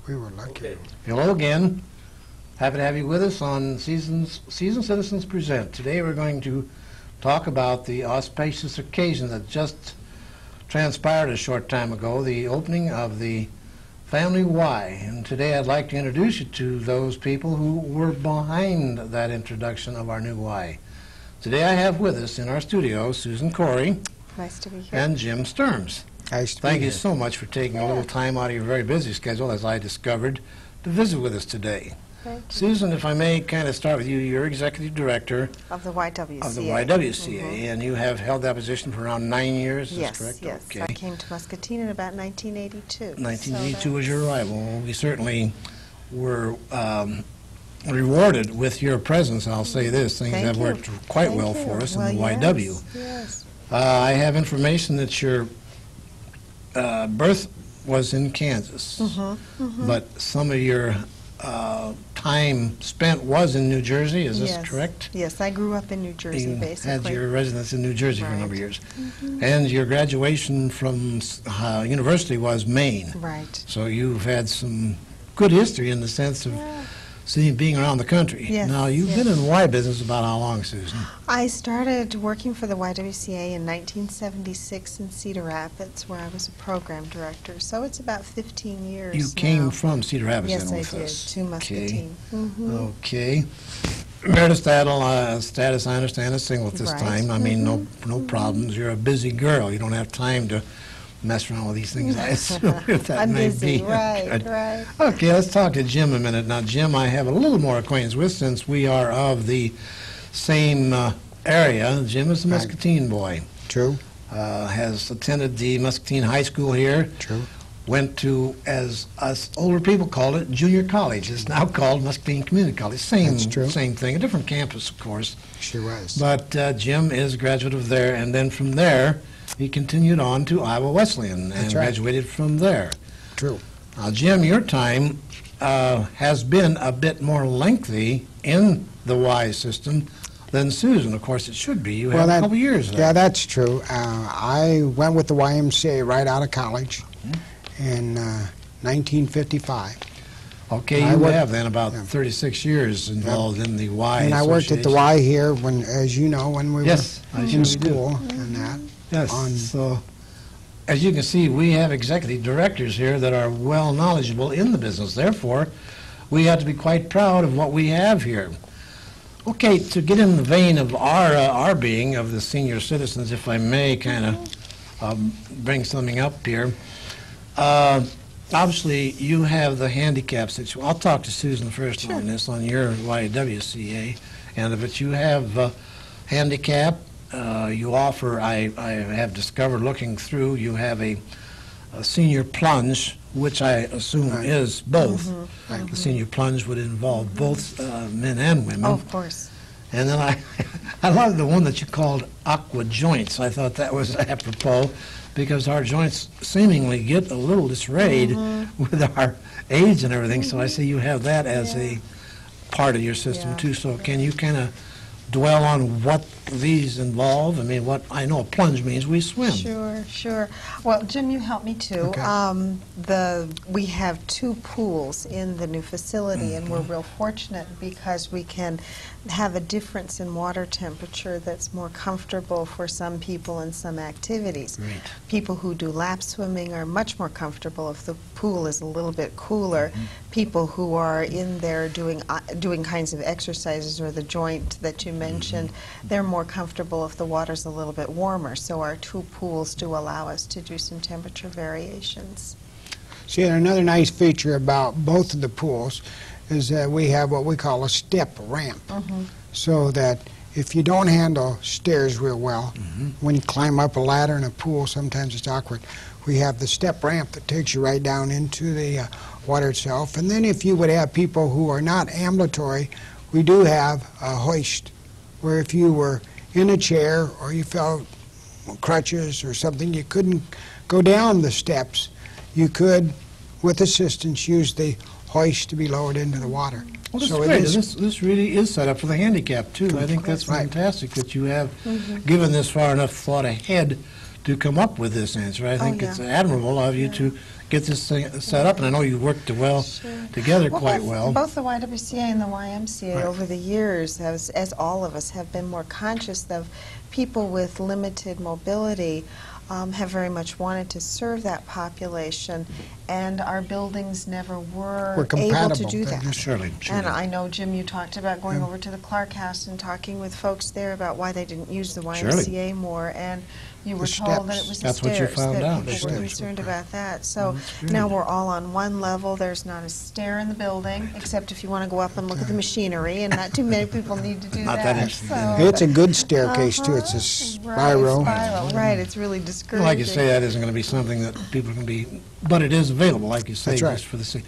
We were lucky. Okay. Hello again. Happy to have you with us on Seasoned Citizens Present. Today we're going to talk about the auspicious occasion that just transpired a short time ago, the opening of the Family Y. And today I'd like to introduce you to those people who were behind that introduction of our new Y. Today I have with us in our studio Susan Corey. Nice to be here. And Jim Sturms. Nice to be Thank you here. so much for taking a little time out of your very busy schedule, as I discovered, to visit with us today. Thank you. Susan, if I may kind of start with you, you're Executive Director Of the YWCA. of the YWCA, and you have held that position for around 9 years, is Yes, that correct? yes. Okay. I came to Muscatine in about 1982. 1982 was your arrival. We certainly were rewarded with your presence, I'll say this. Things Thank have you. worked quite Thank well you. for us Well, in the yes, YW. Yes. I have information that your birth was in Kansas, but some of your time spent was in New Jersey. Is this Yes. correct? Yes, I grew up in New Jersey, You basically. had your residence in New Jersey for a number of Right. years. And your graduation from university was Maine. Right. So you've had some good history in the sense of being around the country. Yes, Now, you've been in the Y business about how long, Susan? I started working for the YWCA in 1976 in Cedar Rapids, where I was a program director. So it's about 15 years You came now. from Cedar Rapids Yes, then I with did, us. to Muscatine. Okay. Meredith status, I understand, is single at this Right. time. I mean, no problems. You're a busy girl. You don't have time to mess around with these things, I assume, if that I'm may busy, be. right, Good. right. Okay, let's talk to Jim a minute. Now, Jim, I have a little more acquaintance with since we are of the same area. Jim is a Right. Muscatine boy. True, Has attended the Muscatine High School here. true. Went to, as us older people called it, junior college. It's now called Muscatine Community College. That's true. Same thing, a different campus, of course. She was. But Jim is a graduate of there, and then from there, he continued on to Iowa Wesleyan and That's right. graduated from there. True. Now, Jim, your time has been a bit more lengthy in the Y system than Susan. Of course, it should be. You have a couple years there. Yeah, that's true. I went with the YMCA right out of college in 1955. Okay, I you worked- have then about yeah. 36 years involved in the Y And I worked at the Association. Y here when, as you know, when we Yes, I were sure in do. school and that. Yes, on- so as you can see, we have executive directors here that are well knowledgeable in the business. Therefore, we have to be quite proud of what we have here. Okay, to get in the vein of our being, of the senior citizens, if I may kind of bring something up here. Obviously, you have the handicap situation. I'll talk to Susan first on this, on your YWCA end of it. You have handicap. You offer, I have discovered looking through, you have a senior plunge, which I assume Right. is both. The senior plunge would involve both men and women. Oh, of course. And then I love the one that you called aqua joints. I thought that was apropos because our joints seemingly get a little disarrayed with our age and everything. So I see you have that as a part of your system Yeah. too. So can you kind of dwell on what these involve? I mean, what I know a plunge means we swim. Sure, sure. Well, Jim, you help me too. Okay. We have 2 pools in the new facility, and we're real fortunate because we can have a difference in water temperature that's more comfortable for some people in some activities. Great. People who do lap swimming are much more comfortable if the pool is a little bit cooler. People who are in there doing kinds of exercises, or the joint that you mentioned, they're more comfortable if the water's a little bit warmer. So our 2 pools do allow us to do some temperature variations. See, another nice feature about both of the pools is that we have what we call a step ramp. So that if you don't handle stairs real well, when you climb up a ladder in a pool, sometimes it's awkward. We have the step ramp that takes you right down into the water itself. And then if you would have people who are not ambulatory, we do have a hoist, where if you were in a chair or you felt crutches or something, you couldn't go down the steps, you could, with assistance, use the hoist to be lowered into the water. Well, that's So it great. is- This really is set up for the handicap, too. I think that's Right. fantastic that you have given this far enough thought ahead to come up with this answer. I think yeah. it's admirable of you to get this thing set up, and I know you worked together quite well. Both the YWCA and the YMCA Right. over the years, as all of us, have been more conscious of people with limited mobility, have very much wanted to serve that population, and our buildings never were able to compatible, do they that. just- Surely. And I know, Jim, you talked about going over to the Clark House and talking with folks there about why they didn't use the YMCA more, and you were told that it was the That's what you stairs, found that out, the people were steps. concerned about that. So great. now we're all on one level. There's not a stair in the building, except if you want to go up and look at the machinery, and not too many people need to do Not that interesting. So, It's a good staircase, too. It's a spiral. Right, it's really discouraging. Like you say, that isn't going to be something that people can be, but it is available, like you say, That's right. just for the sake.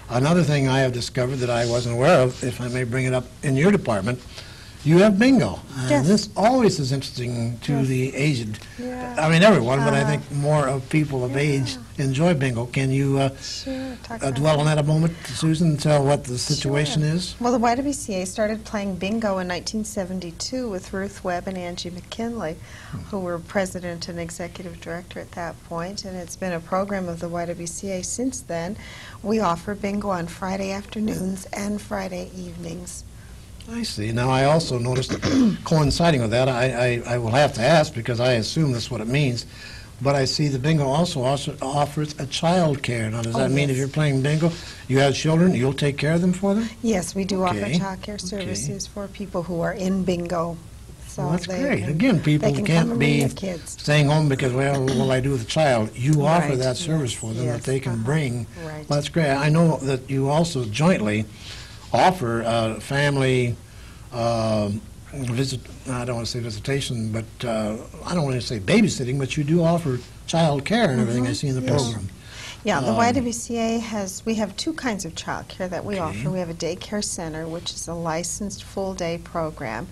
Another thing I have discovered that I wasn't aware of, if I may bring it up in your department, you have bingo. Yes. This always is interesting to Yes. the aged. Yeah. I mean, everyone, but I think more of people of age enjoy bingo. Can you Sure, talk about dwell that. on that a moment, Susan, and tell what the situation Sure. is? Well, the YWCA started playing bingo in 1972 with Ruth Webb and Angie McKinley, who were president and executive director at that point, and it's been a program of the YWCA since then. We offer bingo on Friday afternoons and Friday evenings. I see. Now, I also noticed, coinciding with that, I will have to ask because I assume that's what it means, but I see the bingo also offers a child care. Now, does that mean if yes. you're playing bingo, you have children, you'll take care of them for them? Yes, we do offer Okay. child care services for people who are in bingo. So Well, that's they great. can- Again, people they can can't come and bring be their kids. staying home because, well, what will I do with the child? You offer Right, that service yes, for them that yes, they can uh-huh, bring. right. Well, that's great. I know that you also jointly offer family visit. I don't want to say visitation, but I don't want to say babysitting, but you do offer child care and everything I see in the program. Yeah, the Um, YWCA we have two kinds of child care that we Okay. offer. We have a daycare center, which is a licensed full-day program,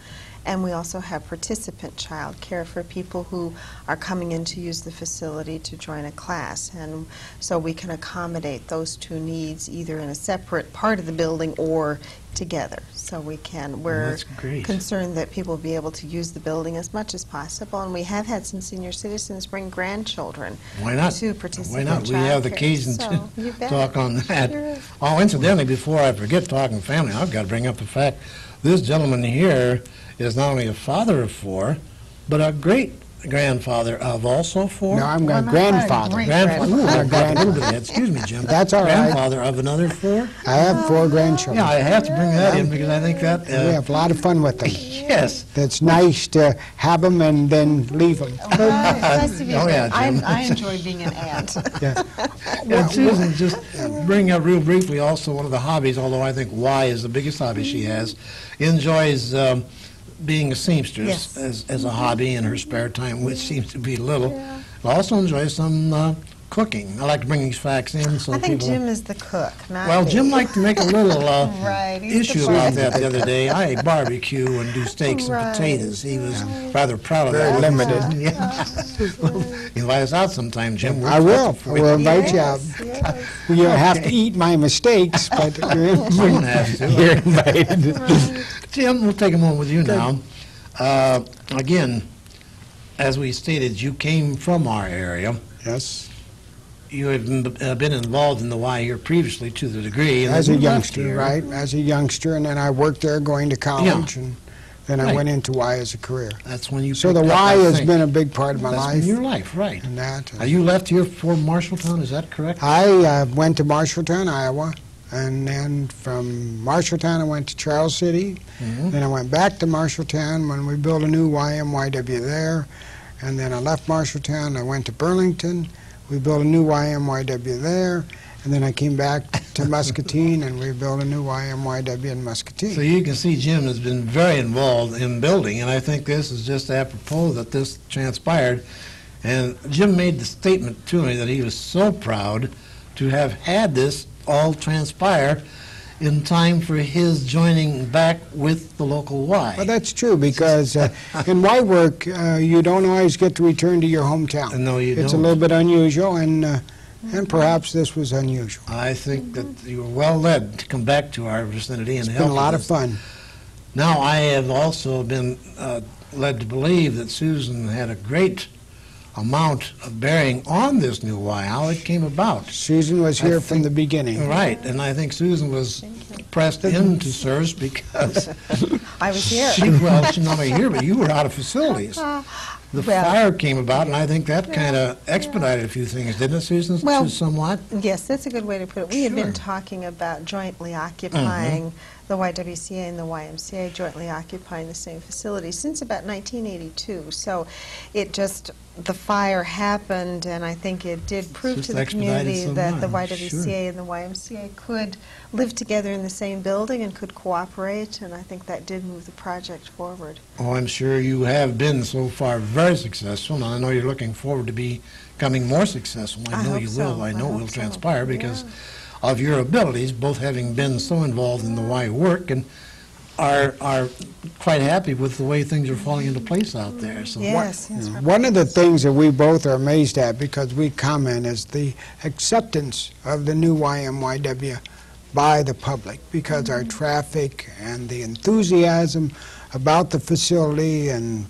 and we also have participant child care for people who are coming in to use the facility to join a class. And so we can accommodate those two needs either in a separate part of the building or together. So we're that's great. concerned that people be able to use the building as much as possible, and we have had some senior citizens bring grandchildren Why not? to participate. Why not? We have the occasion to you bet. talk on that. Sure. Oh, incidentally, before I forget talking family, I've got to bring up the fact this gentleman here is not only a father of four, but a great-grandfather of also four. No, I'm a Well, not grandfather. great. Grandfather. Ooh, I've got a Grandfather. little bit of that. Excuse me, Jim. That's all right. Grandfather of another four? I have 4 grandchildren. Yeah, I have to bring that in because I think that... We have a lot of fun with them. yes. It's nice to have them and then leave them. It's nice to be Oh, yeah, I, Jim. I enjoy being an aunt. And Susan, just bring up real briefly also one of the hobbies, although I think Y is the biggest hobby she has, enjoys being a seamstress Yes. as a hobby in her spare time, which seems to be little. Yeah. Also enjoys some cooking. I like to bring these facts in so I think people... Jim is the cook, not Well, me. Jim liked to make a little Right, he's the issue cook. about that the other day. I barbecue and do steaks Right. and potatoes. He was rather proud of Very that. limited. Yeah. Invite us out sometime, Jim. We'll I will. cook for I you. will invite you out. Yes. You have to eat my mistakes, but Someone has to. you're invited. Jim, we'll take a moment with you now. Again, as we stated, you came from our area. Yes. You have been involved in the Y here previously to the degree. and As a then you left youngster, here. right? As a youngster, and then I worked there going to college, and then I Right. went into Y as a career. That's when you So the picked up, Y I has think. been a big part of my That's life. been your life, right. And that. Now, you left here for Marshalltown, is that correct? I went to Marshalltown, Iowa, and then from Marshalltown I went to Charles City. Mhm. Then I went back to Marshalltown when we built a new YMYW there. And then I left Marshalltown, I went to Burlington. We built a new YMYW there. And then I came back to Muscatine, and we built a new YMYW in Muscatine. So you can see Jim has been very involved in building, and I think this is just apropos that this transpired. And Jim made the statement to me that he was so proud to have had this all transpire in time for his joining back with the local Y. Well, that's true, because in Y work, you don't always get to return to your hometown. No, you It's don't. a little bit unusual, and perhaps this was unusual. I think that you were well led to come back to our vicinity and It's help been a lot with of this. fun. Now, I have also been led to believe that Susan had a great amount of bearing on this new Y, how it came about. Susan was here from the beginning. Right, and I think Susan was pressed into service because I was here. she's not only here, but you were out of facilities. The Well- fire came about, and I think that kind of expedited a few things, didn't it, Susan, Well- somewhat? Yes, that's a good way to put it. We had been Sure. talking about jointly occupying, the YWCA and the YMCA jointly occupying the same facility since about 1982. So it just, the fire happened, and I think it did prove Just to the expedited community some that the time, YWCA sure. and the YMCA could live together in the same building and could cooperate, and I think that did move the project forward. Oh, I'm sure you have been so far very successful, and I know you're looking forward to becoming more successful. I know hope you so. will. I I know it hope will so. transpire because Yeah. of your abilities, both having been so involved in the Y work and are quite happy with the way things are falling into place out there. So Yes, yes. One of the things that we both are amazed at, because we comment, is the acceptance of the new YMYW by the public, because our traffic and the enthusiasm about the facility and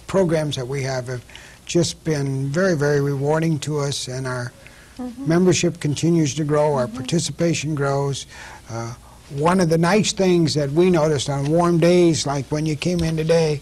programs that we have just been very, very rewarding to us, and our membership continues to grow, our participation grows. One of the nice things that we noticed on warm days, like when you came in today,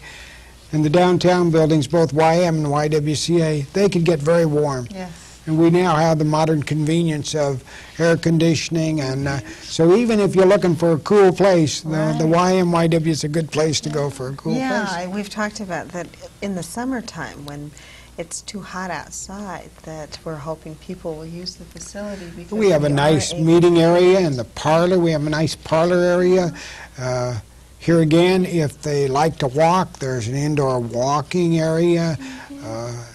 in the downtown buildings, both YM and YWCA, they could get very warm. Yes. And we now have the modern convenience of air conditioning, and so even if you're looking for a cool place, the YMYW is a good place to go for a cool place. Yeah, we've talked about that in the summertime when it's too hot outside, that we're hoping people will use the facility because We have a are nice able- meeting area in the parlor. We have a nice parlor area. Here again, if they like to walk, there's an indoor walking area.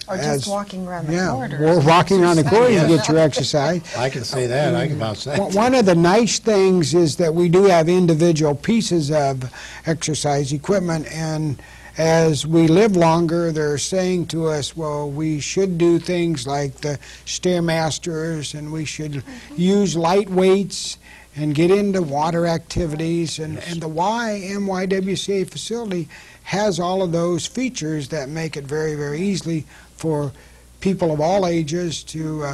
Or just walking around the corridors. Yeah, walking around the corridors, you Yes. get your exercise. I can say that. I can vouch that. One of the nice things is that we do have individual pieces of exercise equipment, and as we live longer, they're saying to us, well, we should do things like the Stairmasters, and we should use light weights and get into water activities, and the YMYWCA facility has all of those features that make it very, very easily for people of all ages to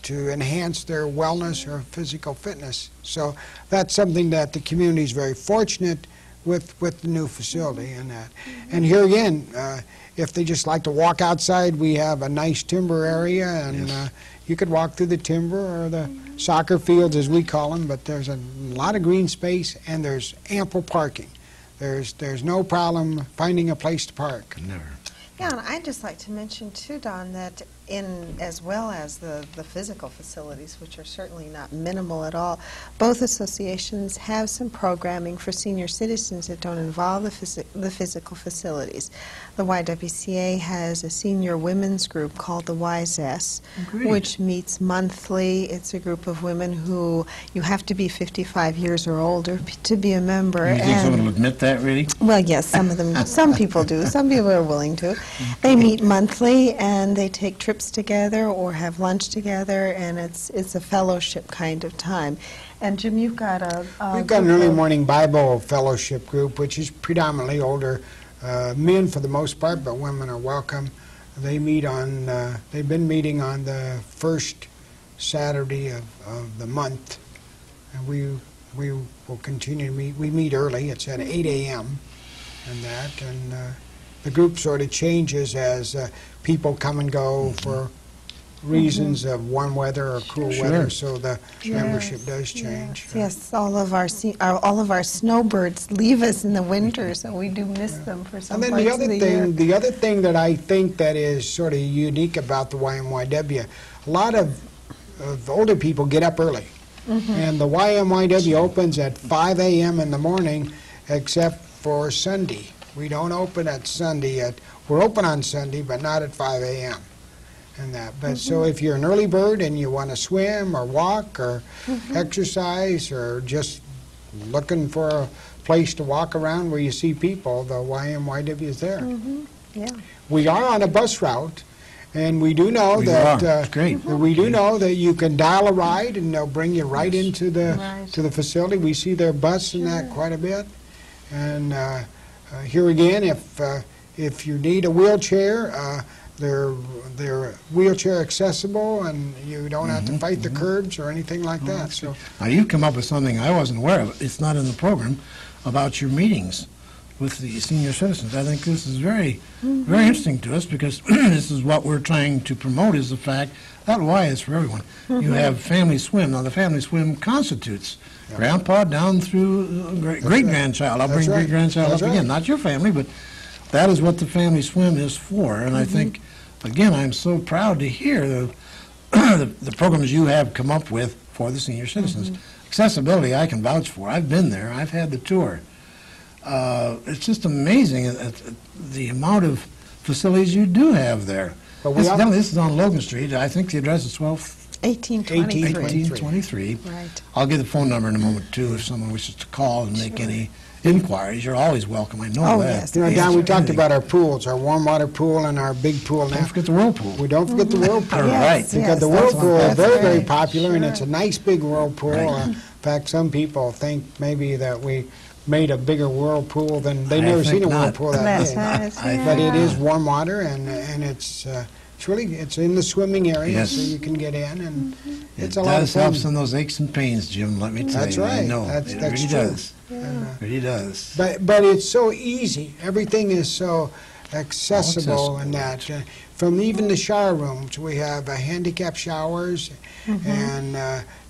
enhance their wellness or physical fitness. So that's something that the community is very fortunate with the new facility and that. And here again, if they just like to walk outside, we have a nice timber area, and you could walk through the timber or the soccer fields, as we call them, but there's a lot of green space and there's ample parking. There's no problem finding a place to park. Never. Yeah, and I'd just like to mention too, Don, that as well as the physical facilities, which are certainly not minimal at all, both associations have some programming for senior citizens that don't involve the physical facilities. The YWCA has a senior women's group called the YZES, which meets monthly. It's a group of women who you have to be 55 years or older to be a member. You think someone will admit that, really? Well, yes, some of them, some people do. Some people are willing to. They meet monthly, and they take trips together or have lunch together, and it's a fellowship kind of time. And Jim, you've got We've got an group early of- morning Bible fellowship group, which is predominantly older men for the most part, but women are welcome. They meet on, they've been meeting on the first Saturday of the month, and we will continue to meet. We meet early. It's at 8 a.m. and that, and the group sort of changes as people come and go for reasons of warm weather or cool Sure. weather, so the Yes, membership does change. Yes, all of our snowbirds leave us in the winter, so we do miss them for some And then parts the of other the thing, year. the other thing that I think that is sort of unique about the YMYW, a lot of older people get up early, and the YMYW opens at 5 a.m. in the morning, except for Sunday. We don't open at Sunday. We're open on Sunday, but not at 5 a.m. and that. But so if you're an early bird and you want to swim or walk or exercise or just looking for a place to walk around where you see people, the YMYW is there. Yeah. We are on a bus route, and we do know We that are. It's great. we do know that you can dial a ride and they'll bring you right into the Right. to the facility. We see their bus and that quite a bit. And here again, if you need a wheelchair, they're wheelchair accessible, and you don't have to fight the curbs or anything like that. So Now, you've come up with something I wasn't aware of. It's not in the program about your meetings with the senior citizens. I think this is very, very interesting to us because this is what we're trying to promote is the fact that Y is for everyone. You have Family Swim. Now, the Family Swim constitutes grandpa down through great-grandchild. I'll That's bring right. great-grandchild That's up again. right. Not your family, but that is what the Family Swim is for. And I think, again, I'm so proud to hear the programs you have come up with for the senior citizens. Accessibility, I can vouch for. I've been there. I've had the tour. It's just amazing the amount of facilities you do have there. But we Incidentally, this is on Logan Street. I think the address is 1823. 1823. Right. I'll give the phone number in a moment, too, if someone wishes to call and make any inquiries. You're always welcome. I know Oh, that. yes. you know, Don, we Answer talked anything. about our pools, our warm water pool and our big pool now. Don't forget the whirlpool. We don't forget the whirlpool. All right. Because the that's whirlpool is that's very, very right. popular, and Sure. it's a nice big whirlpool. Right. In fact, some people think maybe that we made a bigger whirlpool than they've I never think seen a not. whirlpool that That's big. right, But it yeah. is warm water, and it's really it's in the swimming area, Yes. so you can get in, and It it's a lot of does help fun. some of those aches and pains, Jim, let me tell That's you. I right. know. That's It true. really does. And, Really does. But it's so easy. Everything is so accessible in that. From even the shower rooms, we have handicap showers, and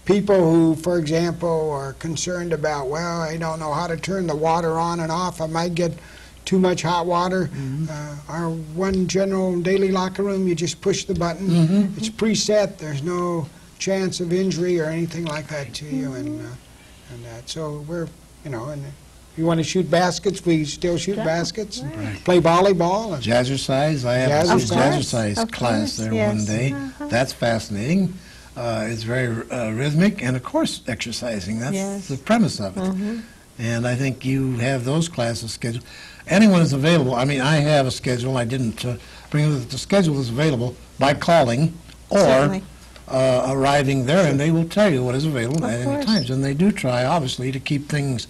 people who, for example, are concerned about, well, I don't know how to turn the water on and off. I might get too much hot water. Our one general daily locker room, you just push the button. It's preset. There's no chance of injury or anything like that to you, and that. So we're, you know, and if you want to shoot baskets, we still shoot baskets. Right. Play volleyball. And Jazzercise, I have a Jazzercise. jazzercise Of class course, there yes. one day. That's fascinating. It's very rhythmic and, of course, exercising. That's Yes. the premise of it. And I think you have those classes scheduled. Anyone is available. I mean, I have a schedule. I didn't bring it. The schedule is available by calling or Certainly. arriving there, and they will tell you what is available Of at any course. times. And they do try, obviously, to keep things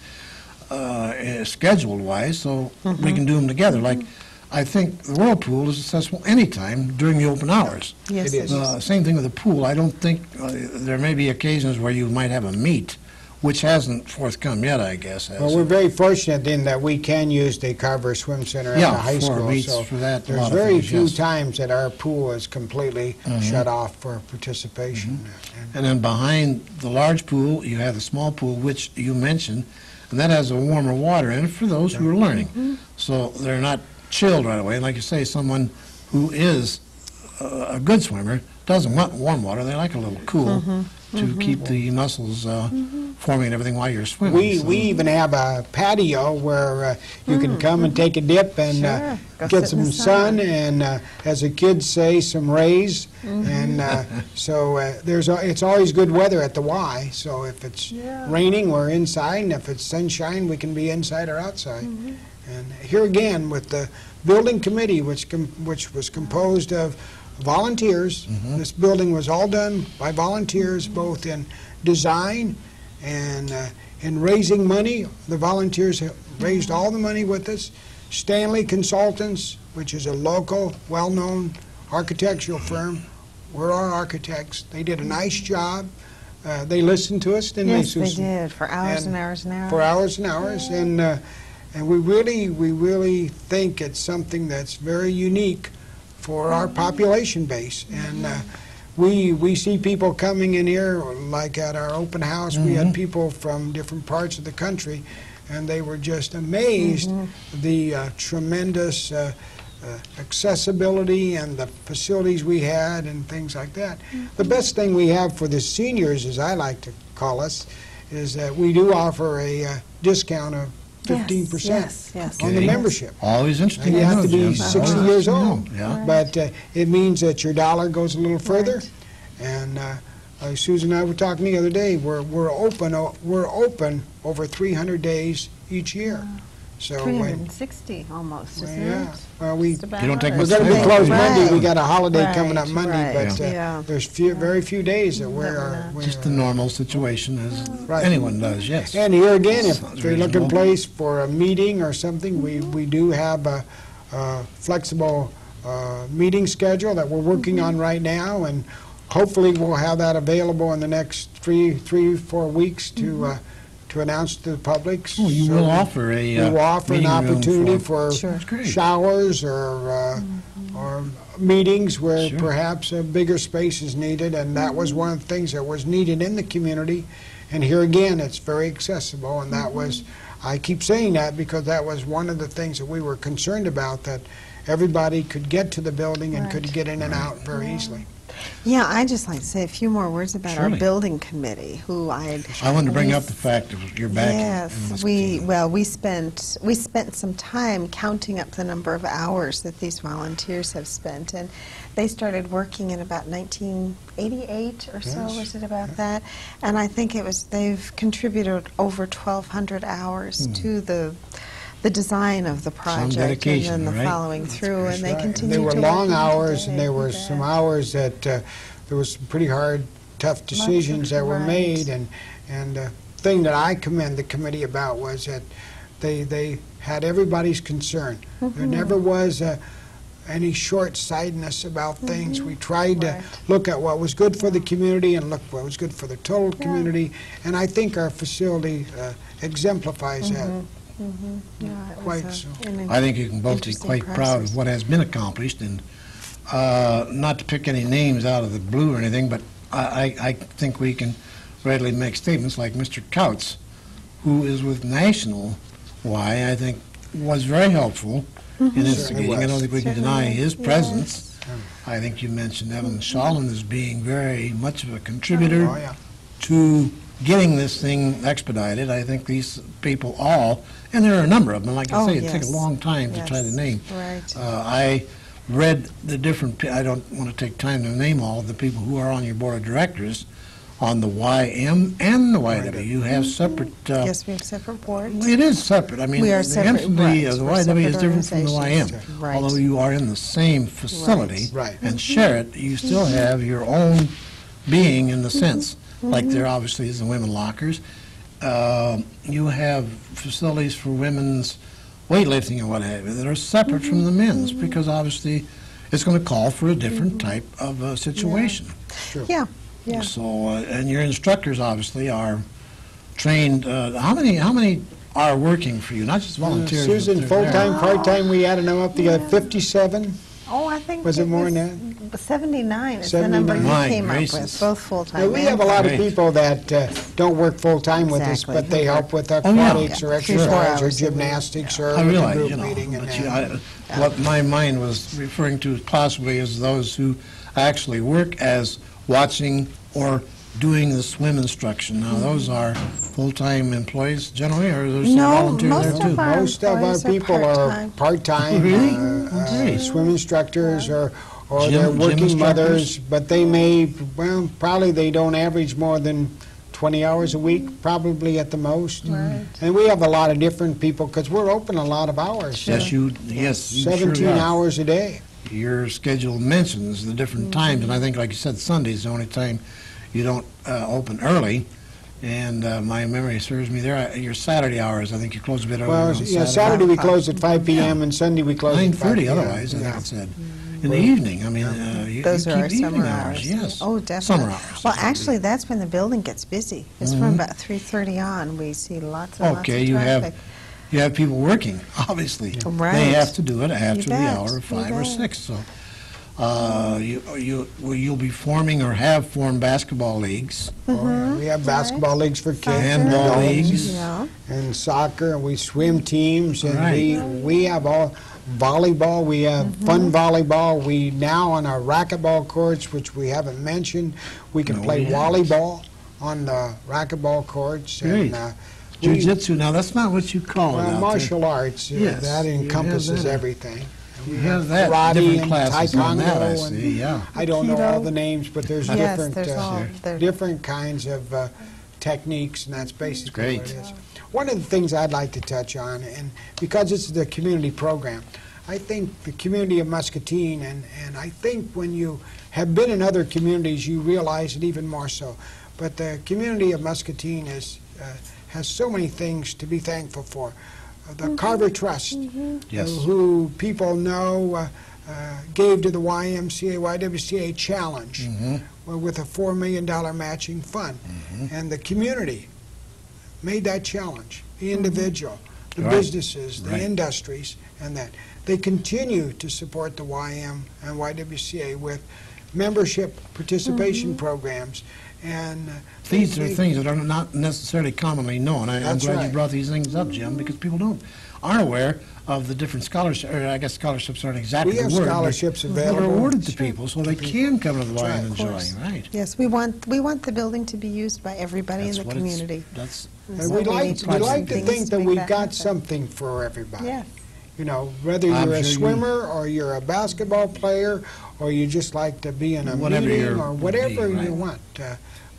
schedule-wise so we can do them together. Like, I think the whirlpool is accessible anytime during the open hours. Yes, It is. Same thing with the pool. I don't think, there may be occasions where you might have a meet, which hasn't forthcome yet, I guess. well, we're very fortunate in that we can use the Carver Swim Center at Yeah, the high for school. meets So for that, a there's lot of very things, few yes. times that our pool is completely shut off for participation. And And then behind the large pool, you have the small pool, which you mentioned, and that has a warmer water in it for those who are learning. So they're not chilled right away. Like you say, someone who is a good swimmer doesn't want warm water. They like a little cool to keep the muscles forming and everything while you're swimming. we So- even have a patio where you can come and take a dip and Sure. Go get sit in the some sun sun. and, as the kids say, some rays. And so it's always good weather at the Y. So if it's raining, we're inside, and if it's sunshine, we can be inside or outside. And here again, with the building committee, which was composed of volunteers. This building was all done by volunteers, both in design and in raising money. The volunteers have raised all the money with us. Stanley Consultants, which is a local, well-known architectural firm. We're our architects. They did a nice job. They listened to us, didn't Yes, they, they Susan? did, for hours and And hours and hours. For hours and hours, and we really think it's something that's very unique for our population base. And we see people coming in here, like at our open house, we had people from different parts of the country, and they were just amazed the tremendous accessibility and the facilities we had and things like that. The best thing we have for the seniors, as I like to call us, is that we do offer a discount of 15% Yes, yes. on the Okay. membership. Always interesting. You to have know, to be Jim. 60 Always years interesting to old, know, Yeah. but it means that your dollar goes a little further. Right. And Susan and I were talking the other day. We're open over 300 days each year. So 360 almost, isn't yeah, it? well, we Just about You don't take right. we're much going to be Right. closed Monday. We Right. got a holiday coming up Right, Monday, right, but yeah. there's very few days that we're Just the normal situation as Right. anyone does, yes. And here again, if Sounds they're looking reasonable. place for a meeting or something, we do have a flexible meeting schedule that we're working on right now, and hopefully we'll have that available in the next 4 weeks to announce to the public. Oh, you So will offer a we will offer an meeting room opportunity Sure. for Great. showers or meetings where Sure. perhaps a bigger space is needed, and that was one of the things that was needed in the community. And here again, it's very accessible, and that was, I keep saying that because that was one of the things that we were concerned about, that everybody could get to the building and could Right. get in and out very easily. Yeah, I'd just like to say a few more words about our Surely. building committee, who I wanted to bring up the fact of your back. Yes, we spent some time counting up the number of hours that these volunteers have spent, and they started working in about 1988 or so. Yes. Was it about that? And I think they've contributed over 1,200 hours to the design of the project dedication, and then the right? following through, and they Right. continue There were to long work hours, today. and there were You some bet. hours that there was some pretty hard, tough decisions that were right. made, and the thing that I commend the committee about was that they had everybody's concern. There Mm-hmm. never was any short-sightedness about things. We tried to Right. look at what was good for the community and look what was good for the total community, and I think our facility exemplifies that. Yeah, it was Quite a- so. an I think you can both be interesting quite proud process. of what has been accomplished, and not to pick any names out of the blue or anything, but I think we can readily make statements like Mr. Couts, who is with National Y, I think was very helpful in instigating. I don't think we can deny Certainly, his yes. presence. I think you mentioned Evan Sholland as being very much of a contributor Oh, yeah. to getting this thing expedited. I think these people all, and there are a number of them, like I Oh, say, it takes yes. a long time to try to Yes. name. Right. I read the different, I don't want to take time to name all of the people who are on your board of directors on the YM and the YW. You have separate, Yes, we have separate boards. it is separate. I mean, We are the separate, entity right. of the We're YW is separate different from the YM. organizations. Right. Although you are in the same facility Right. and share it, you still have your own being in the sense. Like there obviously is the women lockers. You have facilities for women's weightlifting and what have you that are separate from the men's because obviously it's going to call for a different type of situation. Yeah, yeah. So, and your instructors obviously are trained. How many are working for you? Not just volunteers. but Susan, they're full-time, there. part-time, we added them up to 57. Oh, I think Was it more than that? 79 is the number you 79. My came up gracious. with, both full-time Now, and we have a lot of Great. people that don't work full-time with us, Exactly. but they help with yeah. aquatics or Yeah. 3-4 exercise or hours a week. gymnastics or I with a realize, group you know, meeting. And but that. what my mind was referring to possibly as those who actually work as watching or doing the swim instruction. Now, those are full-time employees generally, or there's some No, volunteer there most too? of our Most of our employees are people are part-time. part-time, Really? Okay. swim instructors or Gym- they're gym working instructors? mothers, but they may, well, probably they don't average more than 20 hours a week, probably at the most. Right. And we have a lot of different people, because we're open a lot of hours. Yes, you sure 17 are. hours a day. Your schedule mentions the different times, and I think, like you said, Sunday's the only time you don't open early. And my memory serves me there. Your Saturday hours, I think you close a bit earlier Well, on yeah, Saturday. Saturday we close at 5 p.m. and Sunday we close at 5 9:30 p.m. otherwise, I think Yeah. it said. In the evening, I mean, you Those you are our keep evening summer hours. Yes. Oh, definitely. Summer hours. Well, actually, that's when the building gets busy. It's from about 3:30 on. We see lots and Okay, lots you of have traffic. you have people working, obviously. Right. They have to do it after the bet, hour of you 5 or bet. 6. So you'll be forming or have formed basketball leagues. We have basketball leagues for kids. and Handball adults. leagues. Yeah. And soccer, and we swim teams, and Right. we have all volleyball, we have fun volleyball. We now on our racquetball courts, which we haven't mentioned, we can No, play we haven't. volleyball on the racquetball courts. Great. And, we- Jiu-jitsu, now that's not what you call it well, out there. martial arts, Yes, that you have encompasses that. everything. You have that, Karate different and classes on that, I taekwondo and- see, yeah. I don't know all Aikido. the names, but there's Yes, different, there's all. There. different kinds of techniques, and that's basically what Great. it is. One of the things I'd like to touch on, and because it's the community program, I think the community of Muscatine, and I think when you have been in other communities, you realize it even more so. But the community of Muscatine has so many things to be thankful for. The Carver Trust, Yes. who people know gave to the YWCA Challenge with a $4 million matching fund. And the community made that challenge, the individual, the Right. businesses, the Right. industries, and that. They continue to support the YM and YWCA with membership participation programs. And These are things that are not necessarily commonly known. I'm That's glad you right. brought these things up, Jim, because people aren't aware of the different scholarships, or I guess scholarships aren't exactly we the have word, but scholarships that available. are awarded to people so they can come to the That's Y right. and Of enjoy. course. Right. Yes, we want the building to be used by everybody That's in the what it's- community. That's And And so we'd we like, need to we'd do like some to things think to that make we've that got happen. something for everybody. Yes. You know, whether I'm you're a sure you- swimmer or you're a basketball player or you just like to be in a Whatever meeting your- or whatever right. you want.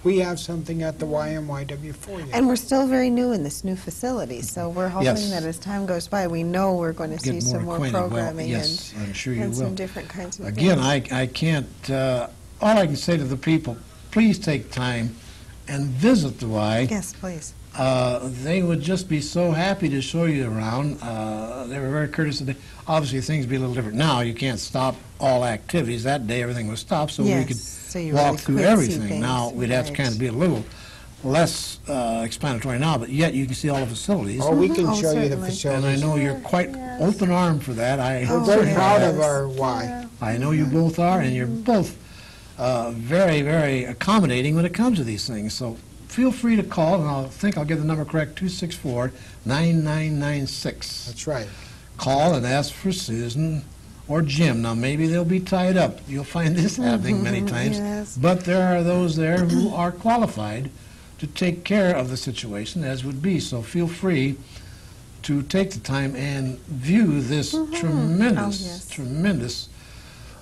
We have something at the YMYW for you. And we're still very new in this new facility, so we're hoping Yes. that as time goes by, we know we're going to see get some more more acquainted. Well, programming yes, I'm sure you and some will. different kinds of Again, things. I can't, all I can say to the people, please take time and visit the Y. Yes, please. They would just be so happy to show you around. They were very courteous. Obviously, things be a little different now. You can't stop all activities. That day, everything was stopped, so we Yes, could so you walk really through could see everything. things, Now, we'd have to right. kind of be a little less explanatory now, but yet you can see all the facilities. Oh, we can Oh, show you the certainly. And facilities. I know you're quite open-armed for that. We're very yes. proud of our Y. Yeah. I know you both are, and you're both very, very accommodating when it comes to these things. So feel free to call, and I'll get the number correct, 264-9996. That's right. Call and ask for Susan or Jim. Now, maybe they'll be tied up. You'll find this happening many times. Yes. But there are those there who are qualified to take care of the situation, as would be. So feel free to take the time and view this tremendous, Oh, yes. tremendous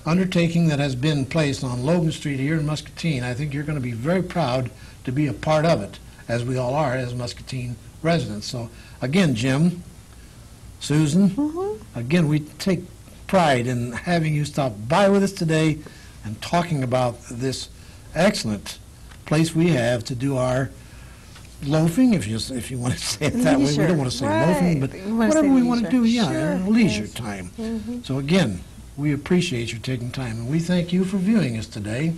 undertaking that has been placed on Logan Street here in Muscatine. I think you're going to be very proud to be a part of it, as we all are as Muscatine residents. So again, Jim, Susan, again, we take pride in having you stop by with us today and talking about this excellent place we have to do our loafing, if you want to say it that way. We Leisure, don't want to say right. loafing, but You wanna whatever say we want to leisure. do, yeah, Sure, in leisure yes. time. So again, we appreciate you taking time, and we thank you for viewing us today.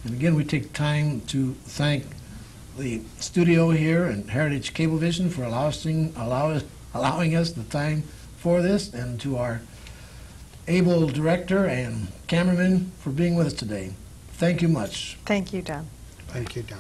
And again, we take time to thank the studio here and Heritage Cablevision for allowing us the time for this, and to our able director and cameraman for being with us today. Thank you much. Thank you, Don. Thank you, Don.